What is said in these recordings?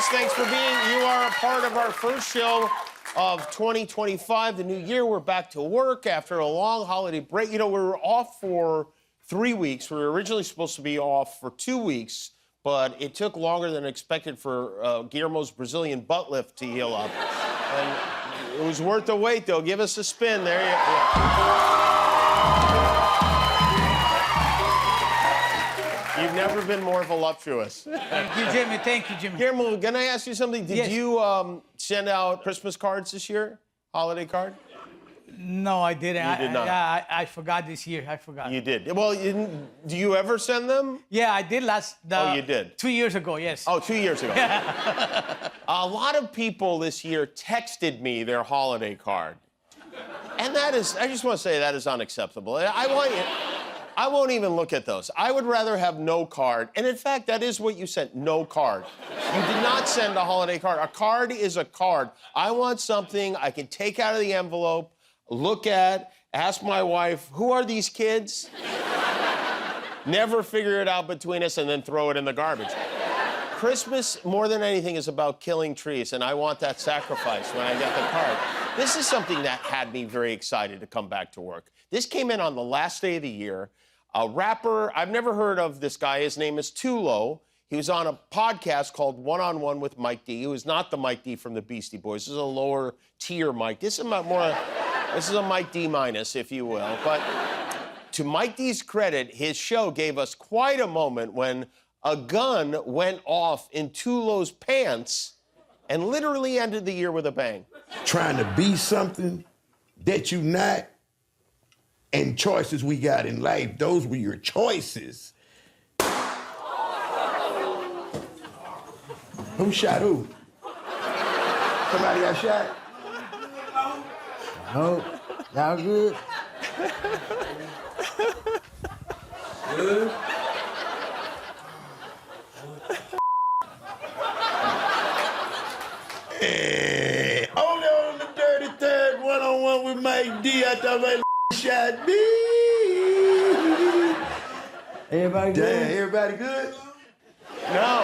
us. Thanks for being. You are a part of our first show of 2025, the new year. We're back to work after a long holiday break. You know, we were off for 3 weeks. We were originally supposed to be off for 2 weeks, but it took longer than expected for Guillermo's Brazilian butt lift to heal up. And it was worth the wait, though. Give us a spin. There you go. You've never been more voluptuous. Thank you, Jimmy. Thank you, Jimmy. Guillermo, can I ask you something? Did Yes. you send out Christmas cards this year? Holiday card? No, I didn't. You did not. I forgot this year. I forgot. You did. Well, do you ever send them? Yeah, I did Oh, you did? 2 years ago, yes. Oh, 2 years ago. A lot of people this year texted me their holiday card. And that is, I just want to say that is unacceptable. I won't even look at those. I would rather have no card. And in fact, that is what you sent, no card. You did not send a holiday card. A card is a card. I want something I can take out of the envelope, look at, ask my wife, who are these kids? Never figure it out between us and then throw it in the garbage. Christmas, more than anything, is about killing trees, and I want that sacrifice when I get the card. This is something that had me very excited to come back to work. This came in on the last day of the year. A rapper, I've never heard of this guy. His name is Trudeau. He was on a podcast called One-on-One with Mike D. He was not the Mike D from the Beastie Boys. This is a lower tier Mike. This is a Mike D minus, if you will. But to Mike D's credit, his show gave us quite a moment when a gun went off in Tulo's pants and literally ended the year with a bang. Trying to be something that you not, and choices we got in life, those were your choices. Who shot who? Somebody got shot? No. Y'all good? Good? Hey, only on the 33rd one-on-one with Mike D. I thought my shot me. Everybody good? Damn, everybody good? No.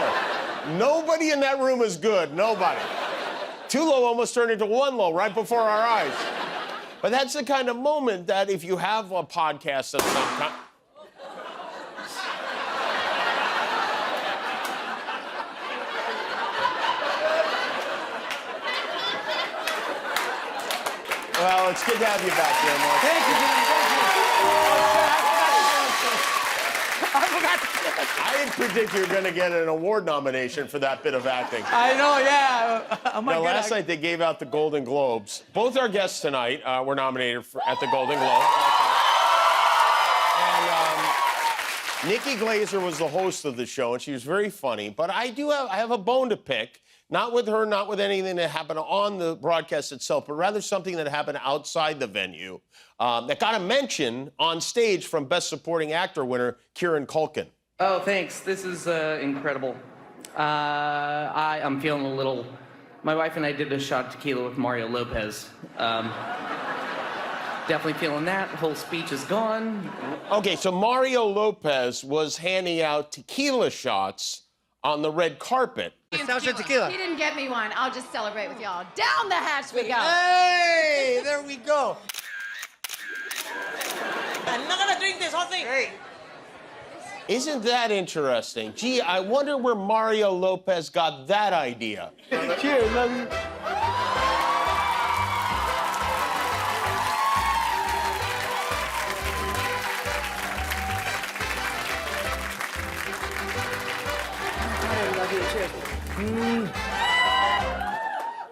Nobody in that room is good. Nobody. Tulo almost turned into one low right before our eyes. But that's the kind of moment that if you have a podcast of some kind... Well, it's good to have you back, Guillermo. Thank you, Jimmy. I didn't predict you were going to get an award nomination for that bit of acting. I know, yeah. Oh my Now, God. last night they gave out the Golden Globes. Both our guests tonight were nominated at the Golden Globe. And Nikki Glaser was the host of the show, and she was very funny. But I have a bone to pick. Not with her, not with anything that happened on the broadcast itself, but rather something that happened outside the venue that got a mention on stage from Best Supporting Actor winner Kieran Culkin. Oh, thanks. This is incredible. I'm feeling a little... My wife and I did a shot of tequila with Mario Lopez. Definitely feeling that. Whole speech is gone. Okay, so Mario Lopez was handing out tequila shots on the red carpet. Tequila. He didn't get me one. I'll just celebrate with y'all. Down the hatch we go. Hey, there we go. I'm not gonna drink this whole thing. Hey. Isn't that interesting? Gee, I wonder where Mario Lopez got that idea. Cheers, love you.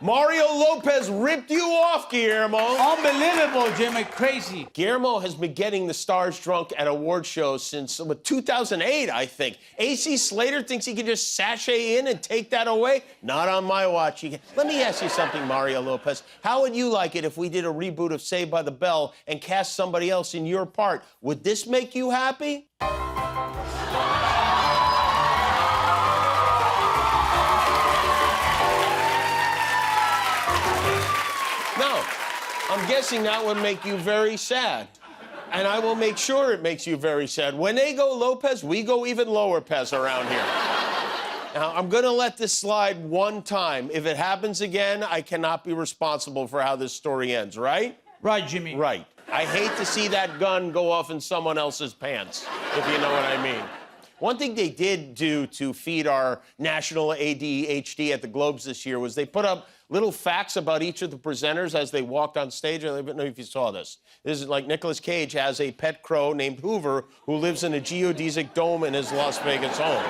Mario Lopez ripped you off, Guillermo. Unbelievable, Jimmy. Crazy. Guillermo has been getting the stars drunk at award shows since 2008, I think. AC Slater thinks he can just sashay in and take that away. Not on my watch. Let me ask you something, Mario Lopez. How would you like it if we did a reboot of Saved by the Bell and cast somebody else in your part? Would this make you happy? No, I'm guessing that would make you very sad. And I will make sure it makes you very sad. When they go Lopez, we go even lower Pez around here. Now, I'm going to let this slide one time. If it happens again, I cannot be responsible for how this story ends, right? Right, Jimmy. Right. I hate to see that gun go off in someone else's pants, if you know what I mean. One thing they did do to feed our national ADHD at the Globes this year was they put up little facts about each of the presenters as they walked on stage. I don't know if you saw this. This is like Nicolas Cage has a pet crow named Hoover who lives in a geodesic dome in his Las Vegas home.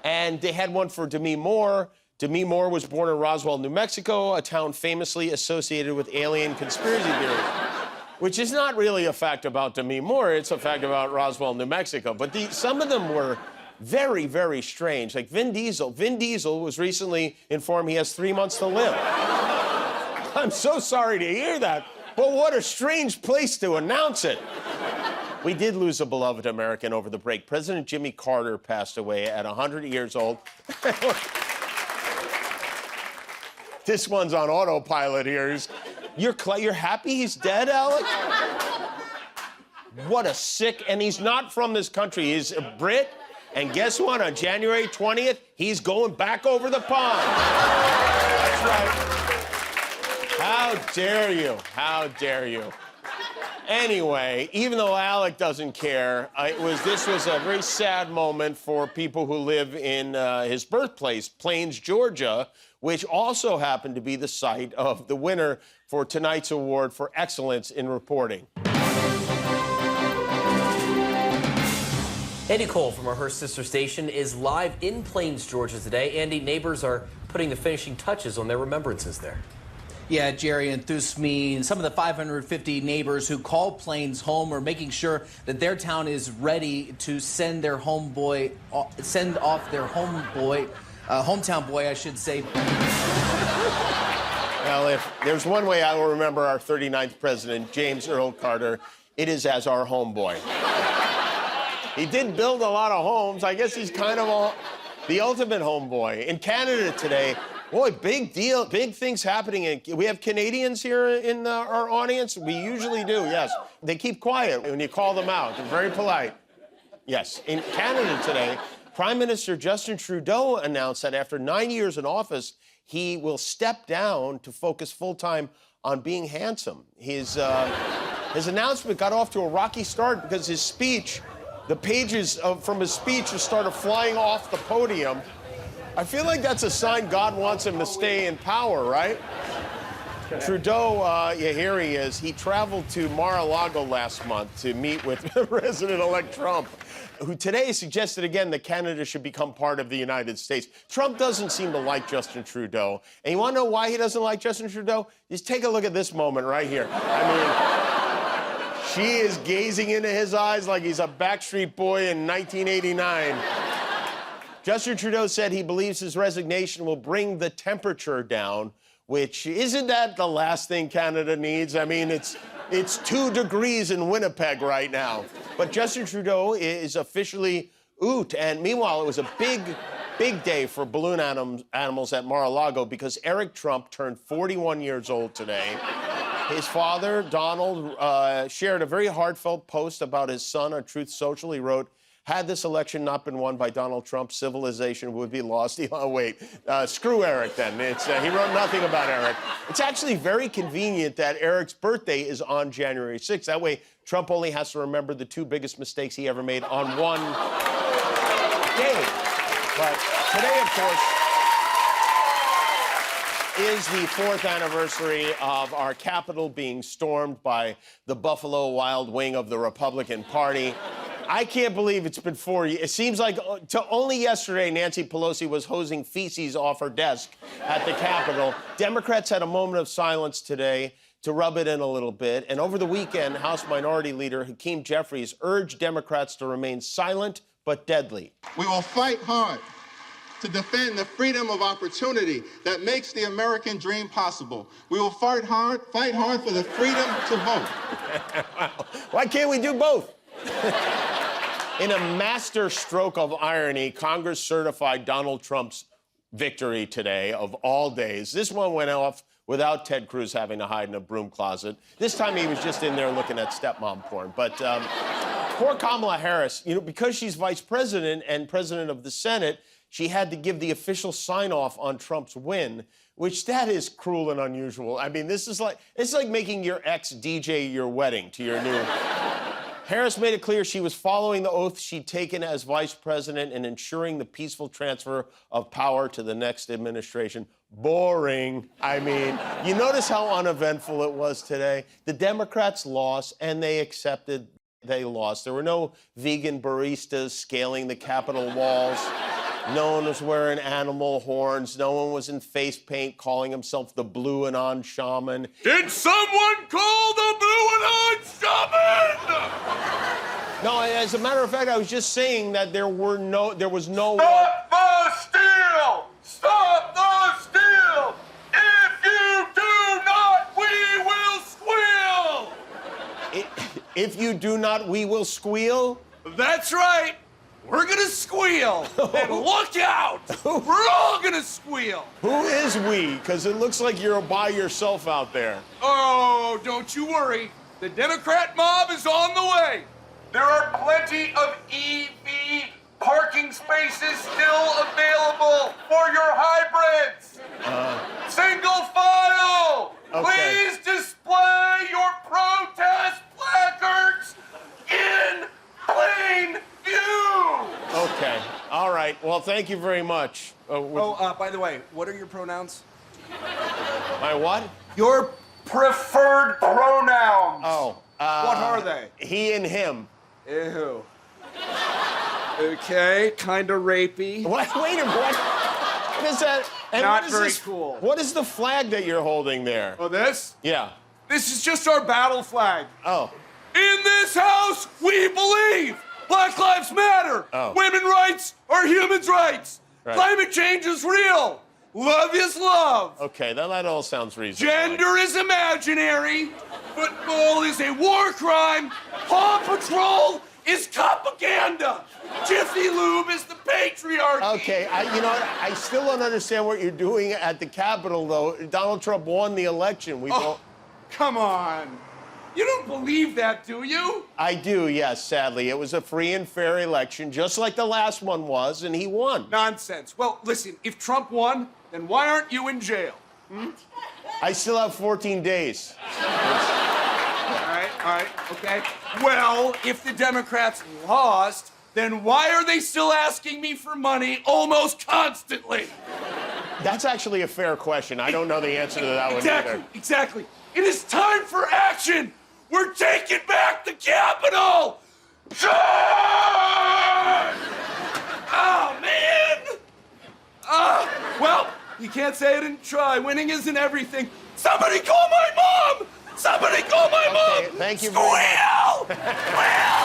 And they had one for Demi Moore. Demi Moore was born in Roswell, New Mexico, a town famously associated with alien conspiracy theories. Which is not really a fact about Demi Moore, it's a fact about Roswell, New Mexico. But some of them were very, very strange. Like Vin Diesel. Vin Diesel was recently informed he has 3 months to live. I'm so sorry to hear that, but what a strange place to announce it. We did lose a beloved American over the break. President Jimmy Carter passed away at 100 years old. This one's on autopilot here. You're happy he's dead, Alec? What a sick, and he's not from this country. He's a Brit, and guess what? On January 20th, he's going back over the pond. That's right. How dare you? How dare you? Anyway, even though Alec doesn't care, this was a very sad moment for people who live in his birthplace, Plains, Georgia, which also happened to be the site of the winner for tonight's award for excellence in reporting. Andy Cole from our Hearst sister station is live in Plains, Georgia today. Andy, neighbors are putting the finishing touches on their remembrances there. Yeah, Jerry and Thusmi and some of the 550 neighbors who call Plains home are making sure that their town is ready to send off their hometown boy, I should say. Well, if there's one way I will remember our 39th president, James Earl Carter, it is as our homeboy. He did build a lot of homes. I guess he's kind of the ultimate homeboy. In Canada today, boy, big deal, big things happening. We have Canadians here in our audience? We usually do, yes. They keep quiet when you call them out. They're very polite. Yes, in Canada today, Prime Minister Justin Trudeau announced that after 9 years in office, he will step down to focus full-time on being handsome. His announcement got off to a rocky start because his speech, the pages from his speech just started flying off the podium. I feel like that's a sign God wants him to stay in power, right? Trudeau, yeah, here he is. He traveled to Mar-a-Lago last month to meet with President-elect Trump, who today suggested again that Canada should become part of the United States. Trump doesn't seem to like Justin Trudeau. And you want to know why he doesn't like Justin Trudeau? Just take a look at this moment right here. I mean, she is gazing into his eyes like he's a Backstreet Boy in 1989. Justin Trudeau said he believes his resignation will bring the temperature down, which isn't that the last thing Canada needs? I mean, it's 2 degrees in Winnipeg right now. But Justin Trudeau is officially out. And meanwhile, it was a big day for balloon animals at Mar-a-Lago because Eric Trump turned 41 years old today. His father, Donald, shared a very heartfelt post about his son on Truth Social. He wrote, "Had this election not been won by Donald Trump, civilization would be lost." Oh, wait. Screw Eric, then. He wrote nothing about Eric. It's actually very convenient that Eric's birthday is on January 6th. That way, Trump only has to remember the 2 biggest mistakes he ever made on one day. But today, of course, is the 4th anniversary of our Capitol being stormed by the Buffalo Wild Wing of the Republican Party. I can't believe it's been 4 years. It seems like only yesterday Nancy Pelosi was hosing feces off her desk at the Capitol. Democrats had a moment of silence today to rub it in a little bit. And over the weekend, House Minority Leader Hakeem Jeffries urged Democrats to remain silent but deadly. We will fight hard to defend the freedom of opportunity that makes the American dream possible. We will fight hard for the freedom to vote. Why can't we do both? In a master stroke of irony, Congress certified Donald Trump's victory today of all days. This one went off without Ted Cruz having to hide in a broom closet. This time he was just in there looking at stepmom porn. But poor Kamala Harris, because she's vice president and president of the Senate, she had to give the official sign-off on Trump's win, which that is cruel and unusual. I mean, it's like making your ex DJ your wedding to your new... Harris made it clear she was following the oath she'd taken as vice president and ensuring the peaceful transfer of power to the next administration. Boring. I mean, you notice how uneventful it was today? The Democrats lost, and they accepted they lost. There were no vegan baristas scaling the Capitol walls. No one was wearing animal horns. No one was in face paint calling himself the BlueAnon Shaman. Did someone call the BlueAnon Shaman? No, as a matter of fact, I was just saying that there was no... Stop the steal! Stop the steal! If you do not, we will squeal! If you do not, we will squeal? That's right. We're gonna squeal. And look out! We're all gonna squeal. Who is we? Because it looks like you're by yourself out there. Oh, don't you worry. The Democrat mob is on the way. There are plenty of EV parking spaces still available for your hybrids. Single file. Okay. Please display your protest placards in plain view. Okay. All right. Well, thank you very much. By the way, what are your pronouns? My what? Your preferred pronouns. Oh. What are they? He and him. Ew. Okay, kind of rapey. What? Wait a minute. What is that? And Not what is very this? cool. What is the flag that you're holding there? Oh, this? Yeah. This is just our battle flag. Oh. In this house, we believe Black Lives Matter. Oh. Women's rights are humans' rights. Right. Climate change is real. Love is love. Okay, that all sounds reasonable. Gender is imaginary. Football is a war crime. Paw Patrol is propaganda. Jiffy Lube is the patriarchy. Okay, you know what? I still don't understand what you're doing at the Capitol, though. Donald Trump won the election. Come on. You don't believe that, do you? I do, yes, sadly. It was a free and fair election, just like the last one was, and he won. Nonsense. Well, listen, if Trump won, then why aren't you in jail? I still have 14 days. All right, okay. Well, if the Democrats lost, then why are they still asking me for money almost constantly? That's actually a fair question. I don't know the answer to that one either. Exactly. It is time for action. We're taking back the Capitol. Charge! Oh, man. Well, you can't say I didn't try. Winning isn't everything. Somebody call my mom! Somebody call my mom! Thank you very much. Squeal! Squeal!